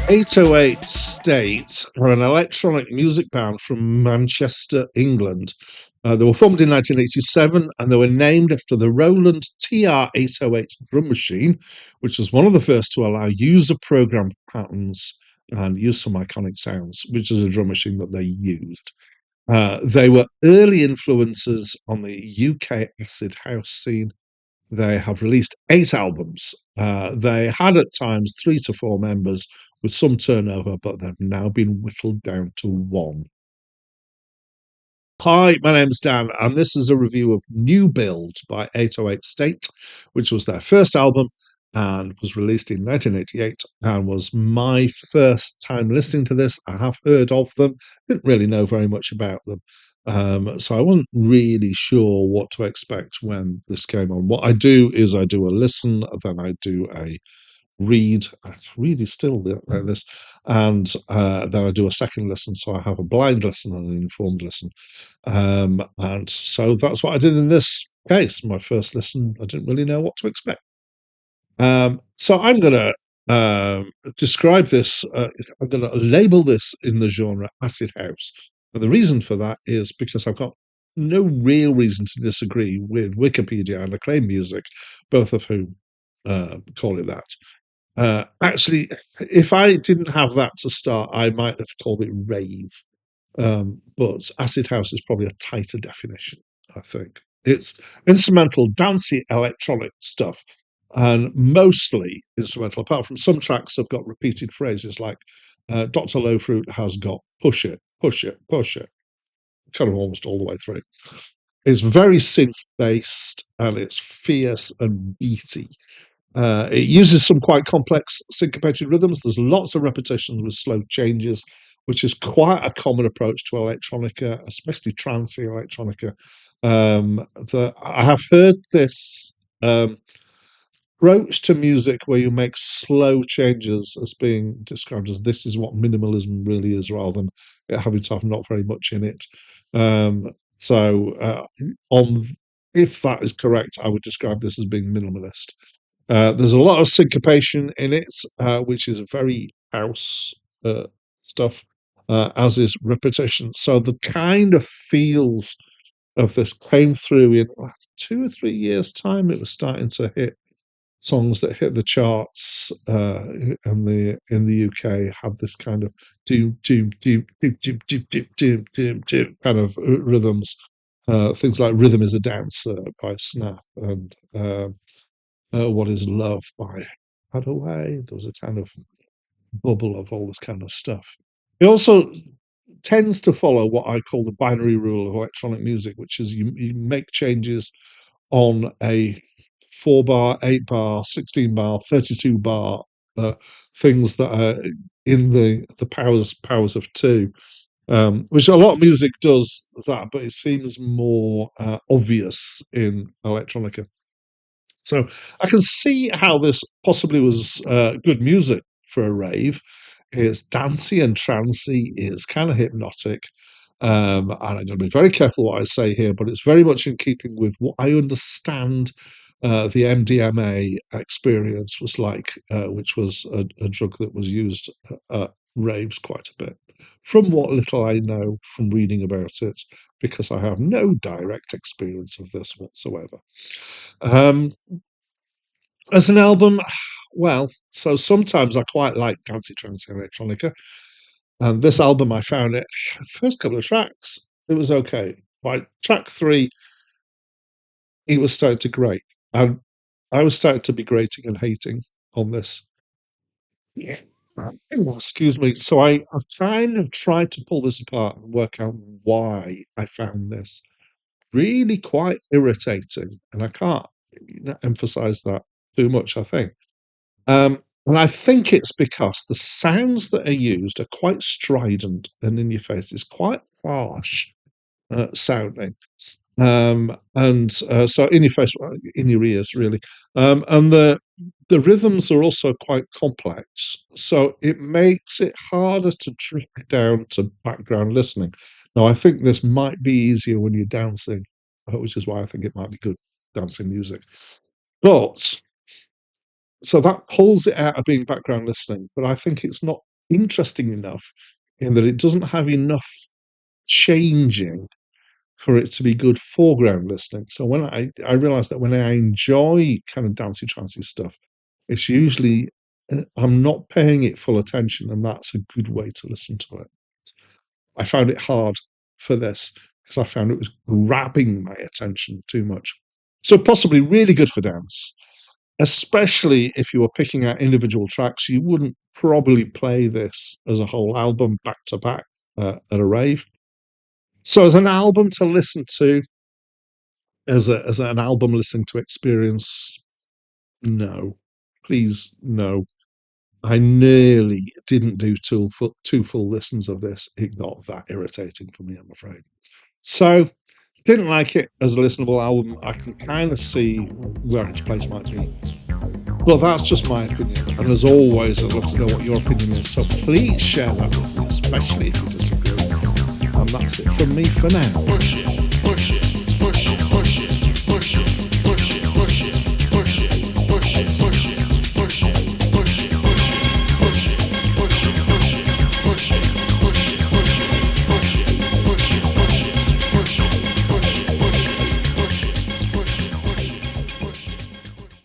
'808 States are an electronic music band from Manchester, England. They were formed in 1987 and they were named after the Roland TR-808 drum machine, which was one of the first to allow user-programmed patterns and use some iconic sounds, which is a drum machine that they used. They were early influences on the UK acid house scene. They have released 8 albums. They had at times 3 to 4 members with some turnover, but they've now been whittled down to 1. Hi, my name's Dan, and this is a review of Newbuild by 808 State, which was their first album and was released in 1988 and was my first time listening to this. I have heard of them, didn't really know very much about them. So I wasn't really sure what to expect when this came on. What I do is I do a listen, then I do a read. Read is still like this, and then I do a second listen. So I have a blind listen and an informed listen, and so that's what I did in this case. My first listen, I didn't really know what to expect. So I'm going to describe this. I'm going to label this in the genre acid house, and the reason for that is because I've got no real reason to disagree with Wikipedia and Acclaimed Music, both of whom call it that. Actually, if I didn't have that to start, I might have called it rave. But acid house is probably a tighter definition, I think. It's instrumental, dancey, electronic stuff, and mostly instrumental, apart from some tracks have got repeated phrases like Dr. Lowfruit has got push it, push it, push it, kind of almost all the way through. It's very synth-based, and it's fierce and beaty. It uses some quite complex syncopated rhythms. There's lots of repetitions with slow changes, which is quite a common approach to electronica, especially trancey electronica. I have heard this approach to music where you make slow changes as being described as this is what minimalism really is, rather than it having to have not very much in it. If that is correct, I would describe this as being minimalist. There's a lot of syncopation in it, which is very house stuff, as is repetition. So the kind of feels of this came through in 2 or 3 years' time. It was starting to hit songs that hit the charts, and in the UK have this kind of doom doom doom doom doom doom doom doom doom doom kind of rhythms. Things like "Rhythm Is a Dancer" by Snap and "What Is Love" by Hadaway. There was a kind of bubble of all this kind of stuff. It also tends to follow what I call the binary rule of electronic music, which is you make changes on a 4-bar, 8-bar, 16-bar, 32-bar things that are in the powers of 2, which a lot of music does that, but it seems more obvious in electronica. So I can see how this possibly was good music for a rave. It's dancey and trancey, it's kind of hypnotic. And I'm going to be very careful what I say here, but it's very much in keeping with what I understand the MDMA experience was like, which was a drug that was used at raves quite a bit. From what little I know from reading about it, because I have no direct experience of this whatsoever. As an album, well, so sometimes I quite like dancey trance electronica, and this album I found it first couple of tracks it was okay. By track 3, it was starting to grate, and I was starting to be grating and hating on this. Yeah. Excuse me. So I've kind of tried to pull this apart and work out why I found this really quite irritating, and I can't emphasize that too much, I think. And I think it's because the sounds that are used are quite strident and in your face. It's quite harsh sounding. So in your face, in your ears, really. And the rhythms are also quite complex, so it makes it harder to track down to background listening. Now, I think this might be easier when you're dancing, which is why I think it might be good dancing music. But so that pulls it out of being background listening, but I think it's not interesting enough in that it doesn't have enough changing for it to be good foreground listening. So when I realize that when I enjoy kind of dancey trancy stuff, it's usually I'm not paying it full attention, and that's a good way to listen to it. I found it hard for this because I found it was grabbing my attention too much. So possibly really good for dance, especially if you were picking out individual tracks. You wouldn't probably play this as a whole album back to back at a rave. So as an album to listen to, as an album listening to experience, no, please no. I nearly didn't do two full listens of this. It got that irritating for me, I'm afraid. So didn't like it as a listenable album. I can kind of see where its place might be. Well, that's just my opinion. And as always, I'd love to know what your opinion is. So please share that with me, especially if you disagree. And that's it from me for now. Push it, push it, push it, push it, push it.